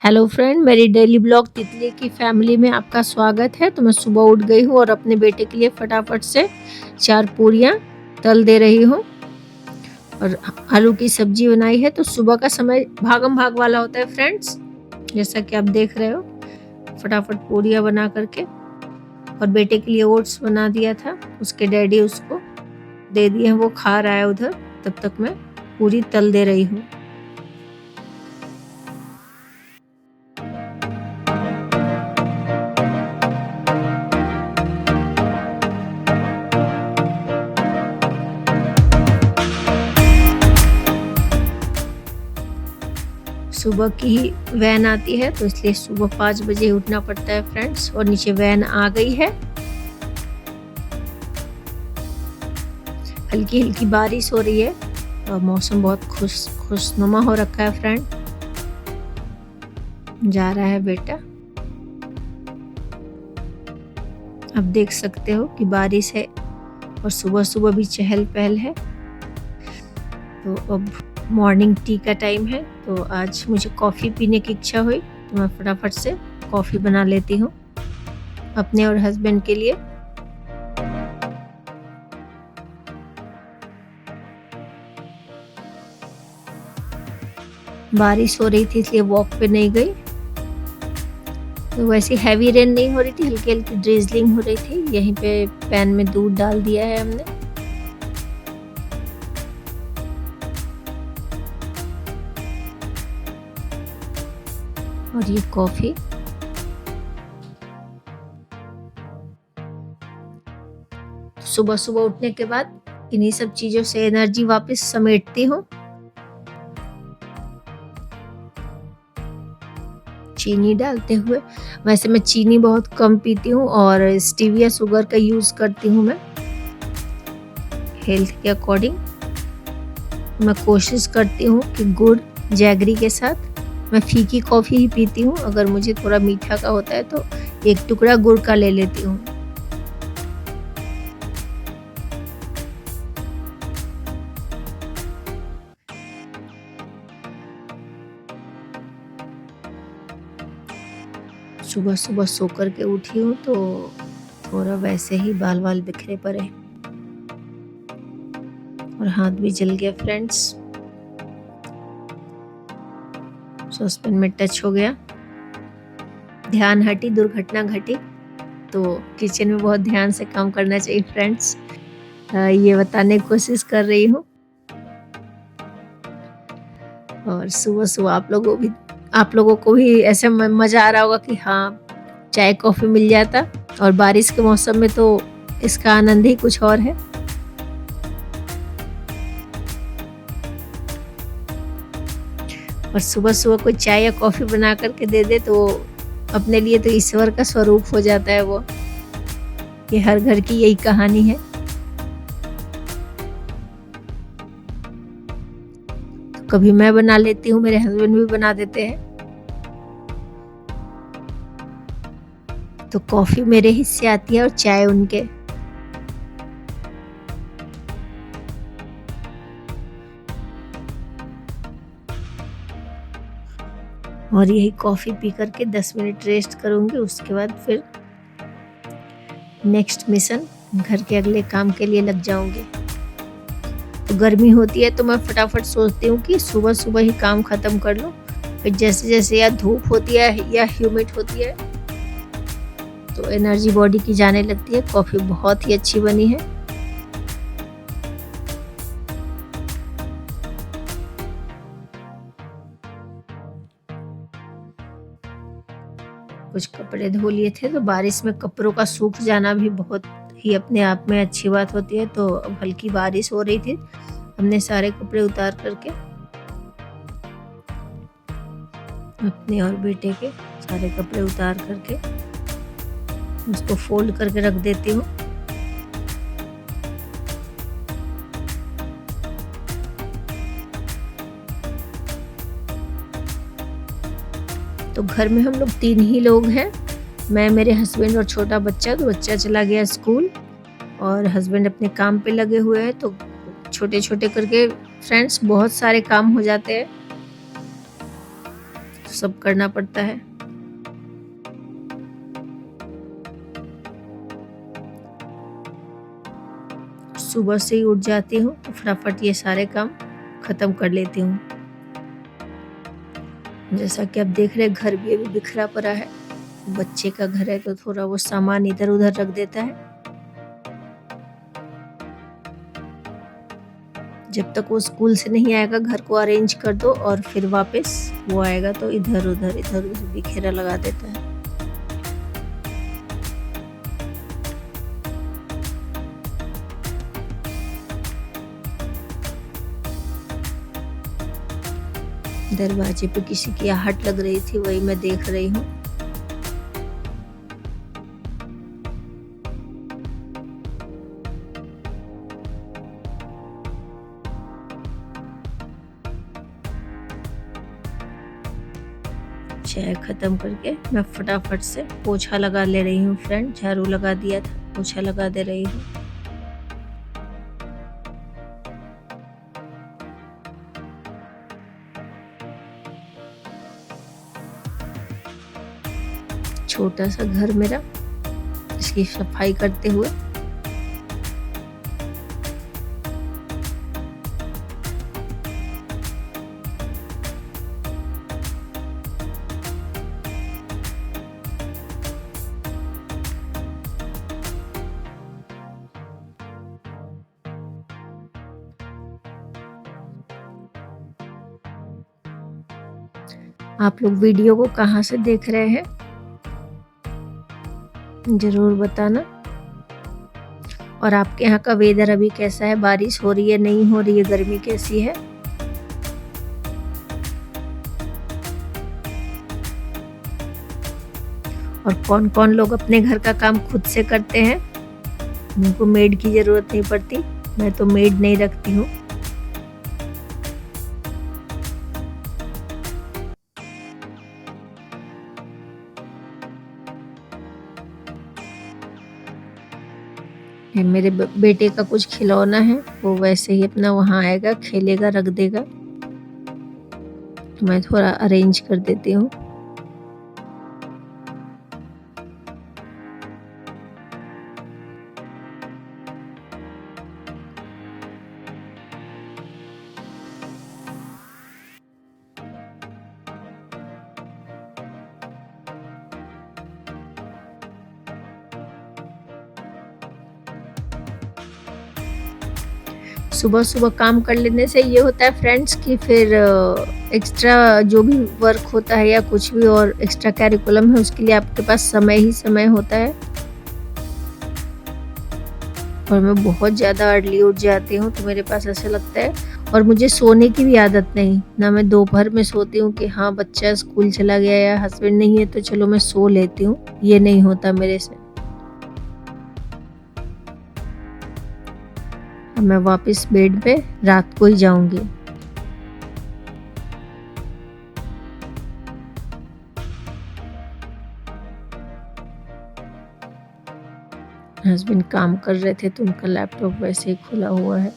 Hello friend, मेरी daily blog तितली की फैमिली में आपका स्वागत है। तो मैं सुबह उठ गई हूँ और अपने बेटे के लिए फटाफट से 4 पूरियाँ तल दे रही हूँ और आलू की सब्जी बनाई है। तो सुबह का समय भागम भाग वाला होता है फ्रेंड्स, जैसा कि आप देख रहे हो। फटाफट पूरियाँ बना करके और बेटे के लिए ओट्स बना दिया था, उसके डैडी उसको दे दिए हैं, वो खा रहा है उधर। तब तक मैं पूरी तल दे रही हूँ। सुबह की ही वैन आती है, तो इसलिए सुबह 5 बजे उठना पड़ता है फ्रेंड्स। और नीचे वैन आ गई है। हल्की हल्की बारिश हो रही है और मौसम बहुत खुशनुमा हो रखा है फ्रेंड। जा रहा है बेटा, आप देख सकते हो कि बारिश है और सुबह सुबह भी चहल पहल है। तो अब मॉर्निंग टी का टाइम है, तो आज मुझे कॉफ़ी पीने की इच्छा हुई, तो मैं फटाफट से कॉफ़ी बना लेती हूँ अपने और हस्बैंड के लिए। बारिश हो रही थी इसलिए वॉक पे नहीं गई। तो वैसे हैवी रेन नहीं हो रही थी, हल्की हल्की ड्रिजलिंग हो रही थी। यहीं पे पैन में दूध डाल दिया है हमने। और ये कॉफ़ी। सुबह सुबह उठने के बाद इन्हीं सब चीज़ों से एनर्जी वापस समेटती हूँ। चीनी डालते हुए, वैसे मैं चीनी बहुत कम पीती हूँ और स्टीविया शुगर का यूज़ करती हूँ मैं हेल्थ के अकॉर्डिंग। मैं कोशिश करती हूँ कि गुड़ जैगरी के साथ मैं फीकी कॉफ़ी ही पीती हूँ। अगर मुझे थोड़ा मीठा का होता है तो एक टुकड़ा गुड़ का ले लेती हूँ। सुबह सुबह सो कर के उठी हूँ तो थोड़ा वैसे ही बाल वाल बिखरे पड़े और हाथ भी जल गया फ्रेंड्स। सॉसपैन में टच हो गया, ध्यान हटी, दुर्घटना घटी। तो किचन में बहुत ध्यान से काम करना चाहिए फ्रेंड्स, ये बताने की कोशिश कर रही हूँ। और सुबह सुबह आप लोगों को भी ऐसे मज़ा आ रहा होगा कि हाँ, चाय कॉफ़ी मिल जाता। और बारिश के मौसम में तो इसका आनंद ही कुछ और है। और सुबह सुबह कोई चाय या कॉफ़ी बना करके दे दे तो अपने लिए तो ईश्वर का स्वरूप हो जाता है वो। ये हर घर की यही कहानी है। तो कभी मैं बना लेती हूँ, मेरे हस्बैंड भी बना देते हैं। तो कॉफ़ी मेरे हिस्से आती है और चाय उनके। और यही कॉफ़ी पी करके 10 मिनट रेस्ट करूँगी। उसके बाद फिर नेक्स्ट मिशन, घर के अगले काम के लिए लग जाऊँगी। तो गर्मी होती है तो मैं फटाफट सोचती हूँ कि सुबह सुबह ही काम ख़त्म कर लूँ। फिर जैसे जैसे या धूप होती है या ह्यूमिड होती है तो एनर्जी बॉडी की जाने लगती है। कॉफ़ी बहुत ही अच्छी बनी है। कुछ कपड़े धो लिए थे, तो बारिश में कपड़ों का सूख जाना भी बहुत ही अपने आप में अच्छी बात होती है। तो अब हल्की बारिश हो रही थी, हमने सारे कपड़े उतार करके अपने और बेटे के सारे कपड़े उतार करके उसको फोल्ड करके रख देती हूँ। तो घर में हम लोग 3 ही लोग हैं, मैं, मेरे हस्बैंड और छोटा बच्चा। तो बच्चा चला गया स्कूल और हस्बैंड अपने काम पे लगे हुए हैं। तो छोटे छोटे करके फ्रेंड्स बहुत सारे काम हो जाते हैं। सब करना पड़ता है। सुबह से ही उठ जाती हूँ तो फटाफट ये सारे काम खत्म कर लेती हूँ। जैसा कि आप देख रहे हैं, घर भी अभी बिखरा पड़ा है। बच्चे का घर है तो थोड़ा वो सामान इधर उधर रख देता है। जब तक वो स्कूल से नहीं आएगा घर को अरेंज कर दो, और फिर वापस वो आएगा तो इधर उधर बिखेरा लगा देता है। दरवाजे पे किसी की आहट लग रही थी, वही मैं देख रही हूँ। चाय खत्म करके मैं फटाफट से पोछा लगा ले रही हूँ फ्रेंड। झाड़ू लगा दिया था, पोछा लगा दे रही हूँ। छोटा सा घर मेरा, इसकी सफाई करते हुए आप लोग वीडियो को कहाँ से देख रहे हैं जरूर बताना। और आपके यहाँ का वेदर अभी कैसा है? बारिश हो रही है, नहीं हो रही है? गर्मी कैसी है? और कौन कौन लोग अपने घर का काम खुद से करते हैं, उनको मेड की जरूरत नहीं पड़ती। मैं तो मेड नहीं रखती हूँ। मेरे बेटे का कुछ खिलौना है, वो वैसे ही अपना वहाँ आएगा, खेलेगा, रख देगा, तो मैं थोड़ा अरेंज कर देती हूँ। सुबह सुबह काम कर लेने से ये होता है फ्रेंड्स कि फिर एक्स्ट्रा जो भी वर्क होता है या कुछ भी और एक्स्ट्रा कैरिकुलम है, उसके लिए आपके पास समय ही समय होता है। और मैं बहुत ज़्यादा अर्ली उठ जाती हूँ, तो मेरे पास ऐसा लगता है। और मुझे सोने की भी आदत नहीं ना, मैं दोपहर में सोती हूँ कि हाँ बच्चा स्कूल चला गया या हस्बैंड नहीं है तो चलो मैं सो लेती हूँ, ये नहीं होता मेरे से। मैं वापस बेड पे रात को ही जाऊंगी। हस्बैंड काम कर रहे थे तो उनका लैपटॉप वैसे ही खुला हुआ है।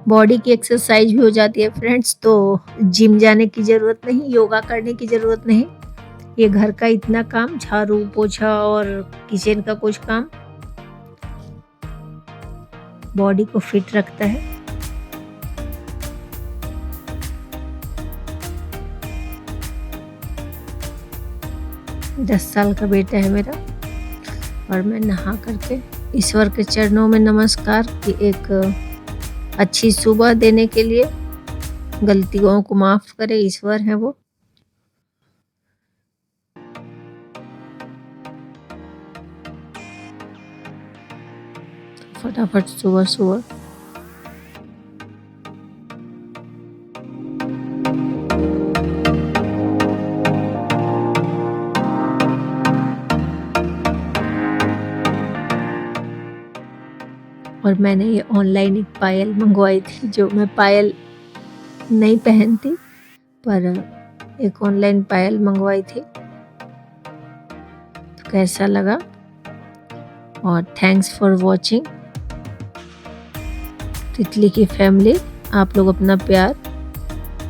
बॉडी की एक्सरसाइज भी हो जाती है फ्रेंड्स, तो जिम जाने की ज़रूरत नहीं, योगा करने की ज़रूरत नहीं। ये घर का इतना काम, झाड़ू पोछा और किचन का कुछ काम बॉडी को फिट रखता है। दस साल का बेटा है मेरा। और मैं नहा करके ईश्वर के चरणों में नमस्कार कि एक अच्छी सुबह देने के लिए, गलतियों को माफ करे, ईश्वर है वो। फटाफट सुबह सुबह और मैंने ये ऑनलाइन एक पायल मंगवाई थी, जो मैं पायल नहीं पहनती, पर एक ऑनलाइन पायल मंगवाई थी। तो कैसा लगा, और थैंक्स फॉर वॉचिंग। तितली की फैमिली, आप लोग अपना प्यार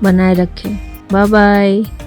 बनाए रखें। Bye bye.